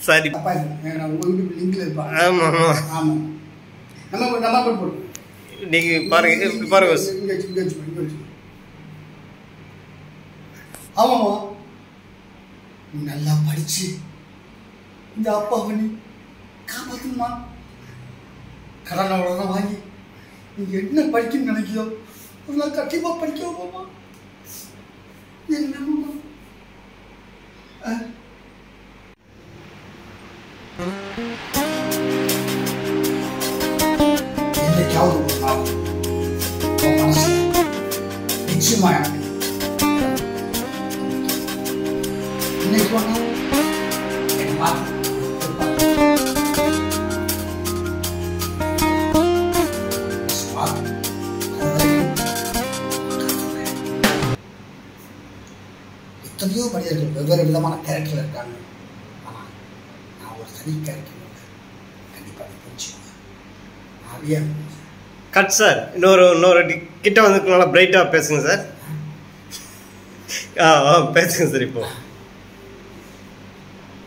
சரி அப்பா நான் உங்கள் வீட்டு லிங்கில் இருப்பேன். ஆமாம் ஆமாம் ஆமாம் நம்ம போட்டு நீங்கள் பாருங்க இப்படி பாருங்க இங்கே வச்சு ஆமாம்மா நீ நல்லா படிச்சு இந்த அப்பாவை நீ காப்பாற்றுமா. கடனை உடனே வாங்கி நீ என்ன படிக்கணும்னு நினைக்கியோ அதெல்லாம் கண்டிப்பாக படிக்க வைப்போம்மா. என்னம்மா என்னைக்காவது ஒரு நாள் உன் மனசு நிச்சயமா எனக்கு இன்னைக்கு ஒரு நாள் என்னை பார்த்து எத்தனையோ மனிதர்கள் வெவ்வேறு விதமான கேரக்டரில் இருக்காங்க. ஆனால் நான் ஒரு தனி கேரக்டர் கண்டிப்பாக புரிஞ்சுக்கோங்க. நிறைய கட் சார் இன்னொரு கிட்ட வந்து நல்லா பிரைட்டாக பேசுங்க சார். பேசுங்க சார். இப்போ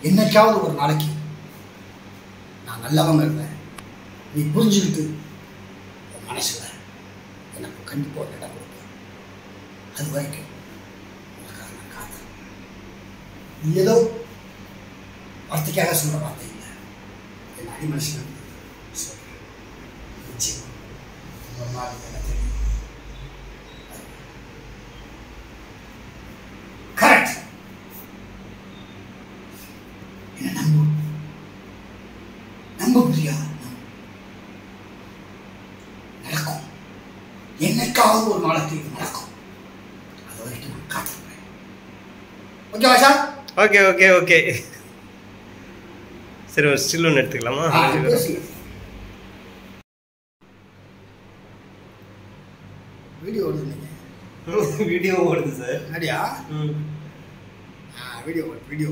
என்னைக்காவது ஒரு நாளைக்கு நான் நல்லவங்க இருந்தேன் நீ புரிஞ்சுக்கிட்டு உன் மனசுல எனக்கு கண்டிப்பாக ஒரு இடம் கொடுப்பேன். அது வரைக்கும் உனக்காக நான் காத்தேன். நீ ஏதோ வார்த்தைக்காக சொல்ற வார்த்தை இல்லை, என் அடிமனுஷன் சொல்றேன். நிச்சயமா ஒரு நாள் என்ன தெரியும். கரெக்ட். என்ன நம்ப முடியாது. நடக்கும். என்னைக்காவது ஒரு நாளைக்கு இது நடக்கும். அது வரைக்கும் நான் காத்திருப்பேன். ஓகேவா சார்? ஓகே ஓகே ஓகே சரி ஒரு ஸ்டில் ஒன்று எடுத்துக்கலாமா? வீடியோ ஓடுது. வீடியோ ஓடுது சார். அப்படியா? வீடியோ